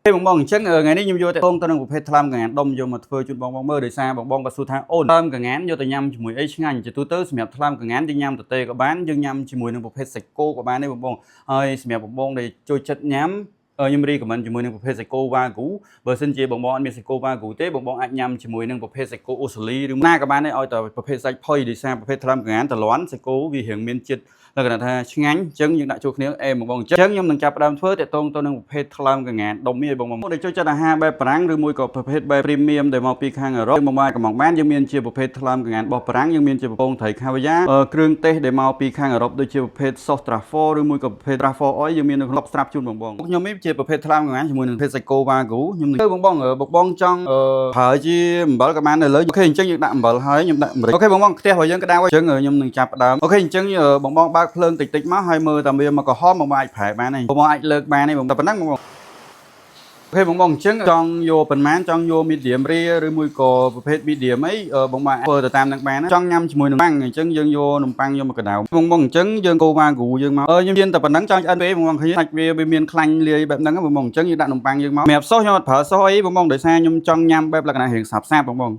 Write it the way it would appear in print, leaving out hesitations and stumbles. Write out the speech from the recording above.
បងបងអញ្ចឹងថ្ងៃនេះខ្ញុំយកទៅតទៅនឹងប្រភេទថ្លើមកងានដុំយកមកធ្វើជូនបងបងមើលដោយសារបងបងក៏សួរថាអូនថ្លើមកងានយកទៅញ៉ាំជាមួយអីឆ្ងាញ់ជាទូទៅសម្រាប់ថ្លើមកងានយើងញ៉ាំទទេក៏បានយើងញ៉ាំជាមួយនឹងប្រភេទសាច់គោក៏បានដែរបងបងហើយសម្រាប់បងបងដែលចូលចិត្តញ៉ាំខ្ញុំរីកមិនជាមួយនឹងប្រភេទសាច់គោវ៉ាគូបើសិនជាបងបងអត់មានសាច់គោវ៉ាគូទេបងបងអាចញ៉ាំជាមួយនឹងប្រភេទសាច់គោអូស្ត្រាលីឬណាក៏បានដែរឲ្យតែប្រភេទសាច់ផុយដោយសារប្រភេទថ្លើមកងានតលាន់សាច់គោវារៀងមានជាតិលក្ខណៈថាឆ្ងាញ់អញ្ចឹងយើងដាក់ចូលគ្នាអេបងបងអញ្ចឹងខ្ញុំនឹងចាប់ផ្ដើមធ្វើតទៅនឹងប្រភេទថ្លើមកងានដុំនេះបងបងដែលចូលចិត្តអាហារបែបបារាំងឬមួយក៏ប្រភេទបែបព្រីមៀមដែលមកពីខាងអឺរ៉ុបបងបងកំងបានយើងមានជាប្រភេទថ្លើមកងានរបស់បារាំងយើងមានជាពងត្រីខាវយ៉ាគ្រឿងទេសដែលមកពីខាងអឺរ៉ុបដូចជាប្រភេទ sauce truffle ឬមួយក៏ប្រភេទ truffle oil យើងមាននៅក្នុងស្រាប់ជូនបងបងខ្ញុំនេះជាប្រភេទថ្លើមកងានជាមួយនឹងប្រភេទសាច់គោវ៉ាគូខ្ញុំនឹងបងបងចង់ប្រើជាអំបិលក៏បាននៅលើអូខេអញ្ចឹងយើងដាក់អំបិលហើយខ្ញុំដាក់ម្រេចអូខេបងបងខ្ទះរបស់យើងក្តៅអញ្ចឹងខ្ញុំនឹងចាប់ផ្ដើមអូខេអញ្ចឹងបងបងបើកភ្លើងតិចៗមកហើយមើលតែវាមកក្រហមបងអាចប្រែបានហើយបងអាចលើកបានហើយបងតែប៉ុណ្ណឹងបងអូខេបងបងអញ្ចឹងចង់យកប៉ុន្មានចង់យក medium rare ឬមួយក៏ប្រភេទ medium អីបងធ្វើទៅតាមនឹងបានចង់ញ៉ាំជាមួយនំប៉័ងអញ្ចឹងយើងយកនំប៉័ងយកមកកដៅបងបងអញ្ចឹងយើងកូវ៉ាគូយើងមកខ្ញុំមានតែប៉ុណ្ណឹងចង់ឆ្អិនពេកបងឃើញសាច់វាមានខ្លាញ់លាយបែបហ្នឹងបងអញ្ចឹងយើងដាក់នំប៉័ងយើងមកសម្រាប់សូសខ្ញុំអត់ប្រើសូសអីបងដោយសារខ្ញុំចង់ញ៉ាំបែបលក្ខណៈរៀងសាបៗបង